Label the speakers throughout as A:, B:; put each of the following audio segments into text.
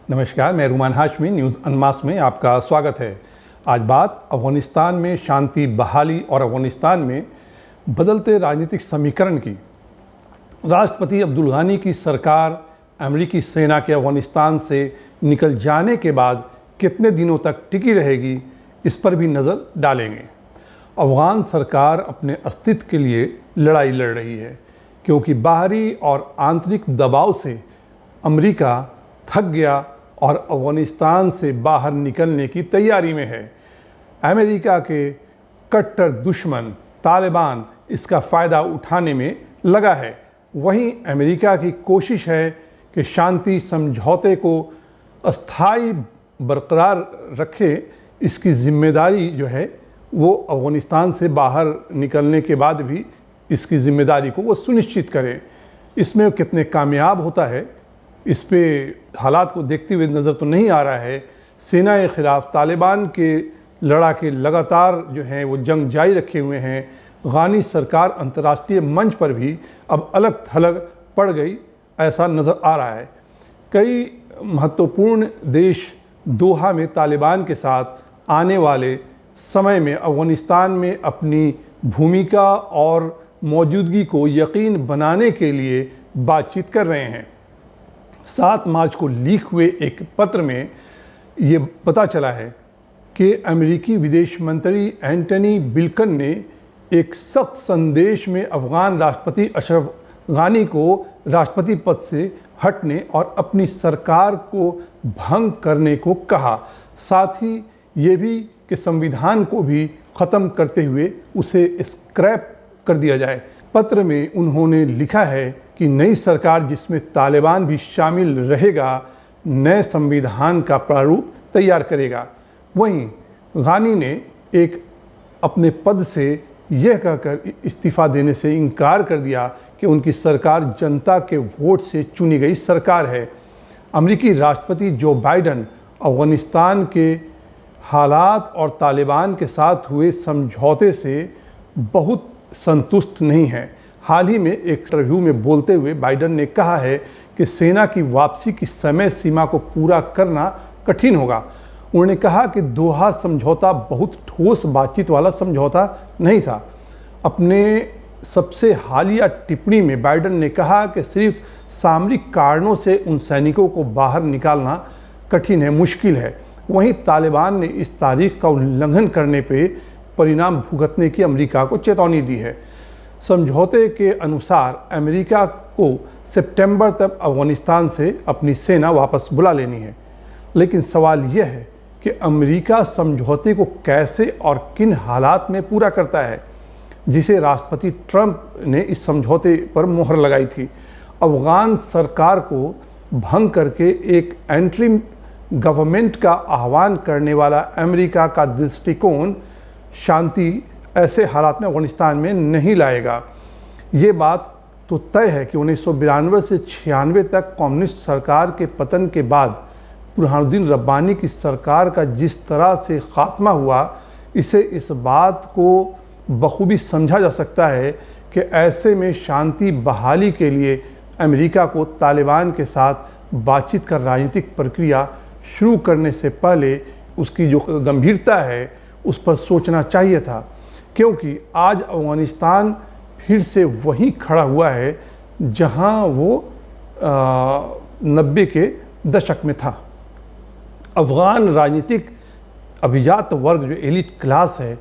A: नमस्कार, मैं रुमान हाशमी न्यूज़ अनमास में आपका स्वागत है। आज बात अफ़गानिस्तान में शांति बहाली और अफ़गानिस्तान में बदलते राजनीतिक समीकरण की। राष्ट्रपति अब्दुल गनी की सरकार अमेरिकी सेना के अफ़गानिस्तान से निकल जाने के बाद कितने दिनों तक टिकी रहेगी, इस पर भी नज़र डालेंगे। अफ़गान सरकार अपने अस्तित्व के लिए लड़ाई लड़ रही है क्योंकि बाहरी और आंतरिक दबाव से अमेरिका थक गया और अफ़गानिस्तान से बाहर निकलने की तैयारी में है। अमेरिका के कट्टर दुश्मन तालिबान इसका फ़ायदा उठाने में लगा है। वहीं अमेरिका की कोशिश है कि शांति समझौते को अस्थायी बरकरार रखे। इसकी जिम्मेदारी जो है वो अफ़गानिस्तान से बाहर निकलने के बाद भी इसकी जिम्मेदारी को वो सुनिश्चित करे। इसमें कितने कामयाब होता है, इस पे हालात को देखते हुए नज़र तो नहीं आ रहा है। सेना के ख़िलाफ़ तालिबान के लड़ाके लगातार जो हैं वो जंग जारी रखे हुए हैं। गनी सरकार अंतर्राष्ट्रीय मंच पर भी अब अलग थलग पड़ गई, ऐसा नज़र आ रहा है। कई महत्वपूर्ण देश दोहा में तालिबान के साथ आने वाले समय में अफ़गानिस्तान में अपनी भूमिका और मौजूदगी को यकीन बनाने के लिए बातचीत कर रहे हैं। 7 मार्च को लीक हुए एक पत्र में ये पता चला है कि अमेरिकी विदेश मंत्री एंटनी ब्लिंकन ने एक सख्त संदेश में अफ़गान राष्ट्रपति अशरफ गनी को राष्ट्रपति पद से हटने और अपनी सरकार को भंग करने को कहा। साथ ही ये भी कि संविधान को भी ख़त्म करते हुए उसे स्क्रैप कर दिया जाए। पत्र में उन्होंने लिखा है कि नई सरकार जिसमें तालिबान भी शामिल रहेगा नए संविधान का प्रारूप तैयार करेगा। वहीं गनी ने एक अपने पद से यह कहकर इस्तीफ़ा देने से इनकार कर दिया कि उनकी सरकार जनता के वोट से चुनी गई सरकार है। अमेरिकी राष्ट्रपति जो बाइडेन अफ़गानिस्तान के हालात और तालिबान के साथ हुए समझौते से बहुत संतुष्ट नहीं है। हाल ही में एक इंटरव्यू में बोलते हुए बाइडेन ने कहा है कि सेना की वापसी की समय सीमा को पूरा करना कठिन होगा। उन्होंने कहा कि दोहा समझौता बहुत ठोस बातचीत वाला समझौता नहीं था। अपने सबसे हालिया टिप्पणी में बाइडेन ने कहा कि सिर्फ सामरिक कारणों से उन सैनिकों को बाहर निकालना कठिन है, मुश्किल है। वहीं तालिबान ने इस तारीख का उल्लंघन करने पर परिणाम भुगतने की अमेरिका को चेतावनी दी है। समझौते के अनुसार अमेरिका को सितंबर तक अफ़गानिस्तान से अपनी सेना वापस बुला लेनी है। लेकिन सवाल यह है कि अमेरिका समझौते को कैसे और किन हालात में पूरा करता है, जिसे राष्ट्रपति ट्रंप ने इस समझौते पर मोहर लगाई थी। अफ़गान सरकार को भंग करके एक एंट्रीम गवर्नमेंट का आह्वान करने वाला अमेरिका का दृष्टिकोण शांति ऐसे हालात में अफ़गानिस्तान में नहीं लाएगा। ये बात तो तय है कि 1992 से 96 तक कम्युनिस्ट सरकार के पतन के बाद बुरहानुद्दीन रब्बानी की सरकार का जिस तरह से ख़ात्मा हुआ, इसे इस बात को बखूबी समझा जा सकता है कि ऐसे में शांति बहाली के लिए अमेरिका को तालिबान के साथ बातचीत का राजनीतिक प्रक्रिया शुरू करने से पहले उसकी जो गंभीरता है उस पर सोचना चाहिए था, क्योंकि आज अफ़गानिस्तान फिर से वहीं खड़ा हुआ है जहां वो 90 के दशक में था। अफ़गान राजनीतिक अभिजात वर्ग जो एलिट क्लास है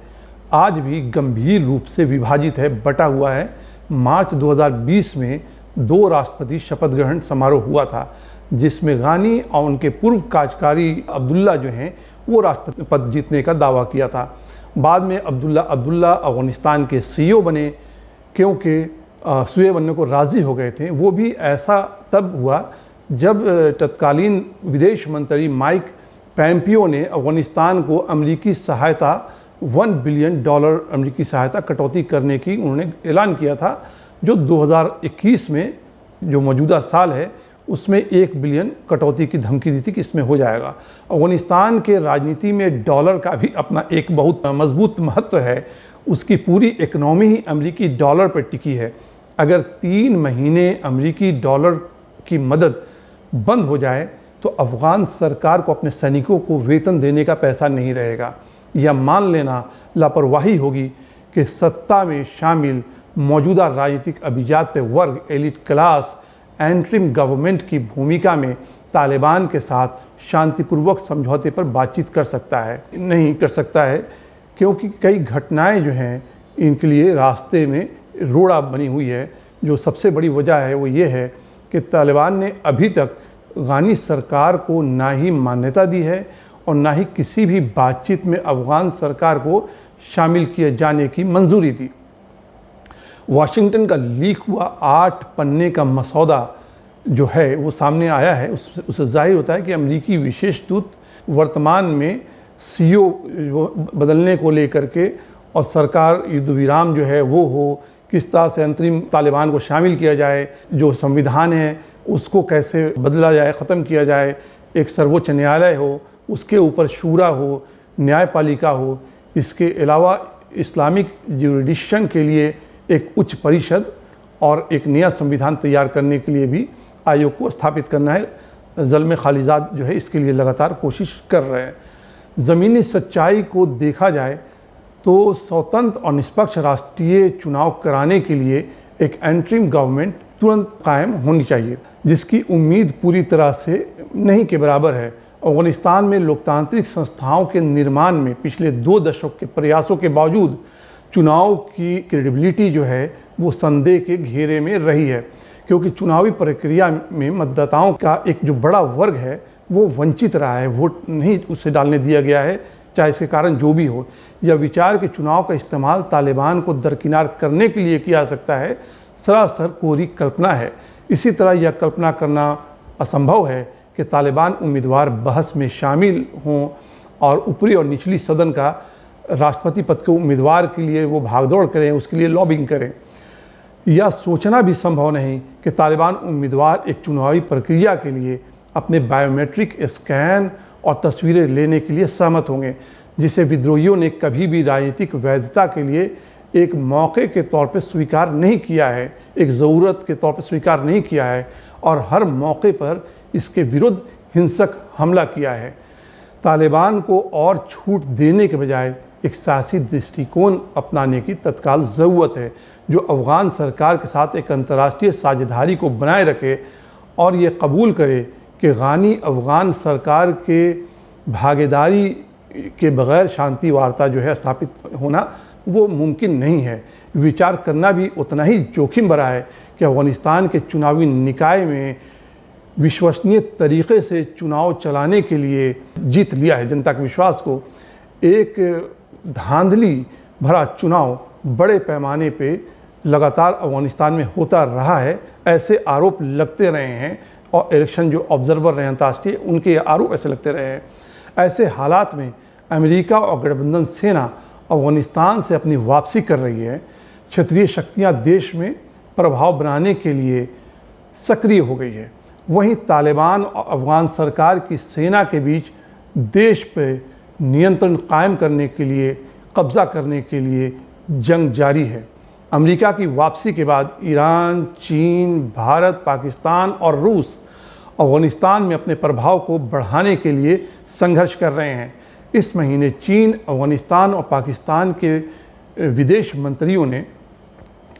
A: आज भी गंभीर रूप से विभाजित है, बटा हुआ है। मार्च 2020 में 2 राष्ट्रपति शपथ ग्रहण समारोह हुआ था, जिसमें गनी और उनके पूर्व कार्यकारी अब्दुल्ला जो हैं वो राष्ट्रपति पद जीतने का दावा किया था। बाद में अब्दुल्ला अफ़गानिस्तान के CEO बने, क्योंकि सूए बनने को राज़ी हो गए थे। वो भी ऐसा तब हुआ जब तत्कालीन विदेश मंत्री माइक पोम्पियो ने अफ़गानिस्तान को अमेरिकी सहायता $1 बिलियन अमेरिकी सहायता कटौती करने की उन्होंने ऐलान किया था, जो 2021 में जो मौजूदा साल है उसमें 1 बिलियन कटौती की धमकी दी थी कि इसमें हो जाएगा। अफ़गानिस्तान के राजनीति में डॉलर का भी अपना एक बहुत मजबूत महत्व है। उसकी पूरी इकनॉमी ही अमेरिकी डॉलर पर टिकी है। अगर 3 महीने अमेरिकी डॉलर की मदद बंद हो जाए तो अफ़गान सरकार को अपने सैनिकों को वेतन देने का पैसा नहीं रहेगा। यह मान लेना लापरवाही होगी कि सत्ता में शामिल मौजूदा राजनीतिक अभिजात वर्ग एलिट क्लास एंट्रीम गवर्नमेंट की भूमिका में तालिबान के साथ शांतिपूर्वक समझौते पर बातचीत कर सकता है, नहीं कर सकता है, क्योंकि कई घटनाएं जो हैं इनके लिए रास्ते में रोड़ा बनी हुई है। जो सबसे बड़ी वजह है वो ये है कि तालिबान ने अभी तक अफ़गानी सरकार को ना ही मान्यता दी है और ना ही किसी भी बातचीत में अफ़गान सरकार को शामिल किए जाने की मंजूरी दी। वाशिंगटन का लीक हुआ 8 पन्ने का मसौदा जो है वो सामने आया है। उससे जाहिर होता है कि अमेरिकी विशेष दूत वर्तमान में सीओ बदलने को लेकर के और सरकार युद्ध विराम जो है वो हो, किस तरह से अंतरिम तालिबान को शामिल किया जाए, जो संविधान है उसको कैसे बदला जाए, ख़त्म किया जाए, एक सर्वोच्च न्यायालय हो, उसके ऊपर शूरा हो, न्यायपालिका हो, इसके अलावा इस्लामिक ज्यूरिडिक्शन के लिए एक उच्च परिषद और एक नया संविधान तैयार करने के लिए भी आयोग को स्थापित करना है। ज़ल्म खालिजाद जो है इसके लिए लगातार कोशिश कर रहे हैं। ज़मीनी सच्चाई को देखा जाए तो स्वतंत्र और निष्पक्ष राष्ट्रीय चुनाव कराने के लिए एक एंट्रीम गवर्नमेंट तुरंत कायम होनी चाहिए, जिसकी उम्मीद पूरी तरह से नहीं के बराबर है। अफ़गानिस्तान में लोकतांत्रिक संस्थाओं के निर्माण में पिछले 2 दशक के प्रयासों के बावजूद चुनाव की क्रेडिबिलिटी जो है वो संदेह के घेरे में रही है, क्योंकि चुनावी प्रक्रिया में मतदाताओं का एक जो बड़ा वर्ग है वो वंचित रहा है, वोट नहीं उससे डालने दिया गया है, चाहे इसके कारण जो भी हो। यह विचार कि चुनाव का इस्तेमाल तालिबान को दरकिनार करने के लिए किया जा सकता है सरासर कोरी कल्पना है। इसी तरह यह कल्पना करना असंभव है कि तालिबान उम्मीदवार बहस में शामिल हों और ऊपरी और निचली सदन का राष्ट्रपति पद के उम्मीदवार के लिए वो भागदौड़ करें, उसके लिए लॉबिंग करें। यह सोचना भी संभव नहीं कि तालिबान उम्मीदवार एक चुनावी प्रक्रिया के लिए अपने बायोमेट्रिक स्कैन और तस्वीरें लेने के लिए सहमत होंगे, जिसे विद्रोहियों ने कभी भी राजनीतिक वैधता के लिए एक मौके के तौर पर स्वीकार नहीं किया है, एक ज़रूरत के तौर पर स्वीकार नहीं किया है और हर मौके पर इसके विरुद्ध हिंसक हमला किया है। तालिबान को और छूट देने के बजाय एक सियासी दृष्टिकोण अपनाने की तत्काल ज़रूरत है, जो अफ़गान सरकार के साथ एक अंतर्राष्ट्रीय साझेदारी को बनाए रखे और ये कबूल करे कि गानी अफ़गान सरकार के भागीदारी के बग़ैर शांति वार्ता जो है स्थापित होना वो मुमकिन नहीं है। विचार करना भी उतना ही जोखिम भरा है कि अफ़गानिस्तान के चुनावी निकाय में विश्वसनीय तरीक़े से चुनाव चलाने के लिए जीत लिया है जनता के विश्वास को। एक धांधली भरा चुनाव बड़े पैमाने पे लगातार अफ़गानिस्तान में होता रहा है, ऐसे आरोप लगते रहे हैं और इलेक्शन जो ऑब्जर्वर रहे अंतर्राष्ट्रीय उनके आरोप ऐसे लगते रहे हैं। ऐसे हालात में अमेरिका और गठबंधन सेना अफ़गानिस्तान से अपनी वापसी कर रही है। क्षेत्रीय शक्तियां देश में प्रभाव बनाने के लिए सक्रिय हो गई है। वहीं तालिबान और अफ़गान सरकार की सेना के बीच देश पर नियंत्रण कायम करने के लिए, कब्ज़ा करने के लिए जंग जारी है। अमेरिका की वापसी के बाद ईरान, चीन, भारत, पाकिस्तान और रूस अफ़गानिस्तान में अपने प्रभाव को बढ़ाने के लिए संघर्ष कर रहे हैं। इस महीने चीन, अफ़गानिस्तान और पाकिस्तान के विदेश मंत्रियों ने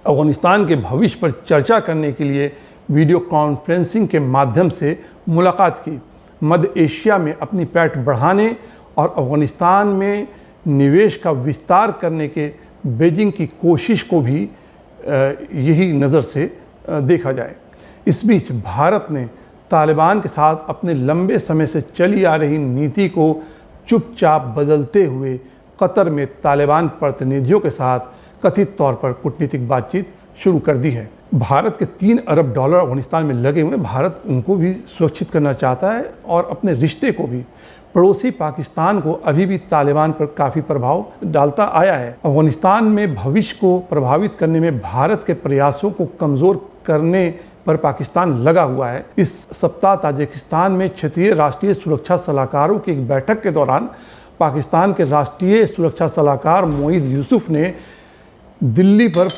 A: अफ़गानिस्तान के भविष्य पर चर्चा करने के लिए वीडियो कॉन्फ्रेंसिंग के माध्यम से मुलाकात की। मध्य एशिया में अपनी पैठ बढ़ाने और अफ़गानिस्तान में निवेश का विस्तार करने के बीजिंग की कोशिश को भी यही नज़र से देखा जाए। इस बीच भारत ने तालिबान के साथ अपने लंबे समय से चली आ रही नीति को चुपचाप बदलते हुए कतर में तालिबान प्रतिनिधियों के साथ कथित तौर पर कूटनीतिक बातचीत शुरू कर दी है। भारत के $3 अरब अफ़गानिस्तान में लगे हुए, भारत उनको भी सुरक्षित करना चाहता है और अपने रिश्ते को भी। पड़ोसी पाकिस्तान को अभी भी तालिबान पर काफ़ी प्रभाव डालता आया है। अफ़गानिस्तान में भविष्य को प्रभावित करने में भारत के प्रयासों को कमज़ोर करने पर पाकिस्तान लगा हुआ है। इस सप्ताह ताजिकिस्तान में क्षेत्रीय राष्ट्रीय सुरक्षा सलाहकारों की एक बैठक के दौरान पाकिस्तान के राष्ट्रीय सुरक्षा सलाहकार मोईद यूसुफ ने दिल्ली पर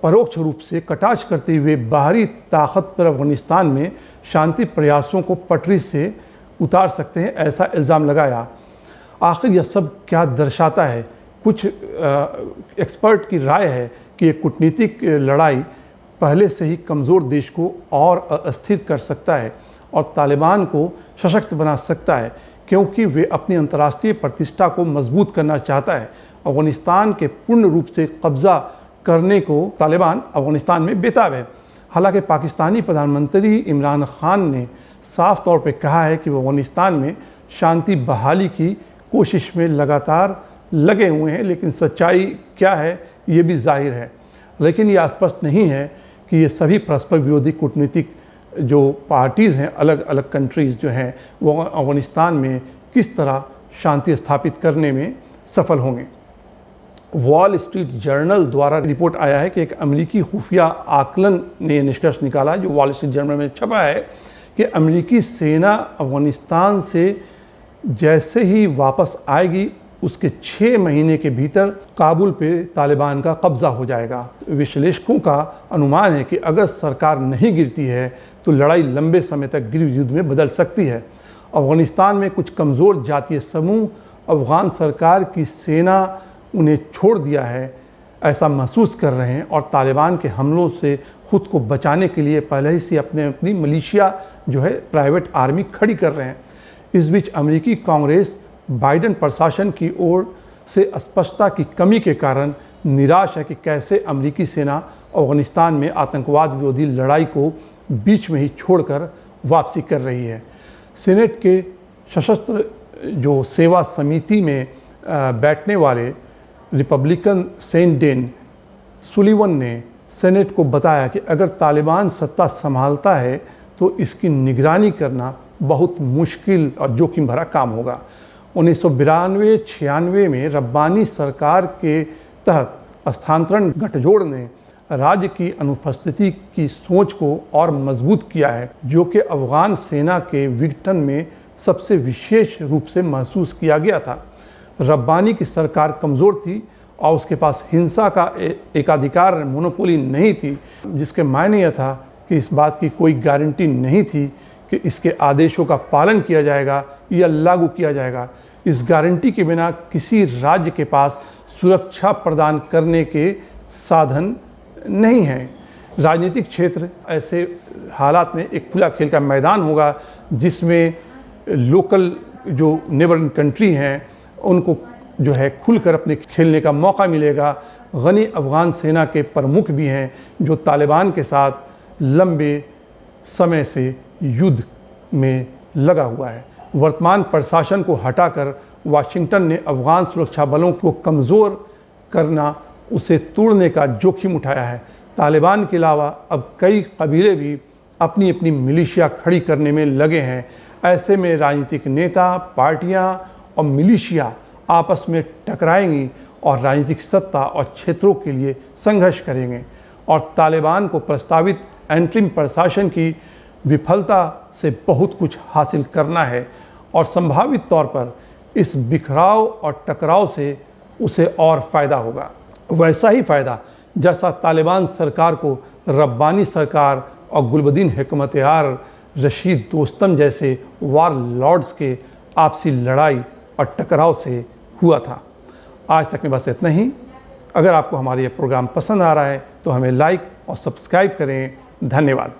A: परोक्ष रूप से कटाक्ष करते हुए बाहरी ताकत पर अफ़गानिस्तान में शांति प्रयासों को पटरी से उतार सकते हैं, ऐसा इल्ज़ाम लगाया। आखिर यह सब क्या दर्शाता है? कुछ एक्सपर्ट की राय है कि ये कूटनीतिक लड़ाई पहले से ही कमज़ोर देश को और अस्थिर कर सकता है और तालिबान को सशक्त बना सकता है, क्योंकि वे अपनी अंतर्राष्ट्रीय प्रतिष्ठा को मजबूत करना चाहता है। अफगानिस्तान के पूर्ण रूप से कब्ज़ा करने को तालिबान अफगानिस्तान में बेताब है। हालांकि पाकिस्तानी प्रधानमंत्री इमरान खान ने साफ तौर पर कहा है कि वो अफगानिस्तान में शांति बहाली की कोशिश में लगातार लगे हुए हैं, लेकिन सच्चाई क्या है ये भी जाहिर है। लेकिन ये स्पष्ट नहीं है कि ये सभी परस्पर विरोधी कूटनीतिक जो पार्टीज़ हैं, अलग अलग कंट्रीज़ जो हैं, वो अफगानिस्तान में किस तरह शांति स्थापित करने में सफल होंगे। वॉल स्ट्रीट जर्नल द्वारा रिपोर्ट आया है कि एक अमेरिकी खुफिया आकलन ने निष्कर्ष निकाला, जो वॉल स्ट्रीट जर्नल में छपा है, कि अमेरिकी सेना अफगानिस्तान से जैसे ही वापस आएगी उसके 6 महीने के भीतर काबुल पे तालिबान का कब्ज़ा हो जाएगा। विश्लेषकों का अनुमान है कि अगर सरकार नहीं गिरती है तो लड़ाई लंबे समय तक गृह युद्ध में बदल सकती है। अफगानिस्तान में कुछ कमज़ोर जातीय समूह अफ़गान सरकार की सेना उन्हें छोड़ दिया है ऐसा महसूस कर रहे हैं और तालिबान के हमलों से ख़ुद को बचाने के लिए पहले ही से अपनी मिलिशिया जो है प्राइवेट आर्मी खड़ी कर रहे हैं। इस बीच अमेरिकी कांग्रेस बाइडेन प्रशासन की ओर से स्पष्टता की कमी के कारण निराश है कि कैसे अमेरिकी सेना अफगानिस्तान में आतंकवाद विरोधी लड़ाई को बीच में ही छोड़कर वापसी कर रही है। सीनेट के सशस्त्र जो सेवा समिति में बैठने वाले रिपब्लिकन सेनेटर सुलिवन ने सेनेट को बताया कि अगर तालिबान सत्ता संभालता है तो इसकी निगरानी करना बहुत मुश्किल और जोखिम भरा काम होगा। 1992-96 में रब्बानी सरकार के तहत स्थानांतरण गठजोड़ ने राज्य की अनुपस्थिति की सोच को और मजबूत किया है, जो कि अफ़गान सेना के विघटन में सबसे विशेष रूप से महसूस किया गया था। रब्बानी की सरकार कमज़ोर थी और उसके पास हिंसा का एकाधिकार मोनोपोली नहीं थी, जिसके मायने यह था कि इस बात की कोई गारंटी नहीं थी कि इसके आदेशों का पालन किया जाएगा या लागू किया जाएगा। इस गारंटी के बिना किसी राज्य के पास सुरक्षा प्रदान करने के साधन नहीं हैं। राजनीतिक क्षेत्र ऐसे हालात में एक खुला खेल का मैदान होगा, जिसमें लोकल जो नेबरिंग कंट्री हैं उनको जो है खुलकर अपने खेलने का मौका मिलेगा। गनी अफ़गान सेना के प्रमुख भी हैं जो तालिबान के साथ लंबे समय से युद्ध में लगा हुआ है। वर्तमान प्रशासन को हटाकर वाशिंगटन ने अफ़गान सुरक्षा बलों को कमज़ोर करना, उसे तोड़ने का जोखिम उठाया है। तालिबान के अलावा अब कई कबीले भी अपनी अपनी मिलिशिया खड़ी करने में लगे हैं। ऐसे में राजनीतिक नेता, पार्टियां और मिलिशिया आपस में टकराएंगी और राजनीतिक सत्ता और क्षेत्रों के लिए संघर्ष करेंगे और तालिबान को प्रस्तावित एंटरिम प्रशासन की विफलता से बहुत कुछ हासिल करना है और संभावित तौर पर इस बिखराव और टकराव से उसे और फ़ायदा होगा, वैसा ही फ़ायदा जैसा तालिबान सरकार को रब्बानी सरकार और गुलबदीन हिकमतयार रशीद दोस्तम जैसे वार लॉर्ड्स के आपसी लड़ाई और टकराव से हुआ था। आज तक में बस इतना ही। अगर आपको हमारा ये प्रोग्राम पसंद आ रहा है तो हमें लाइक और सब्सक्राइब करें। धन्यवाद।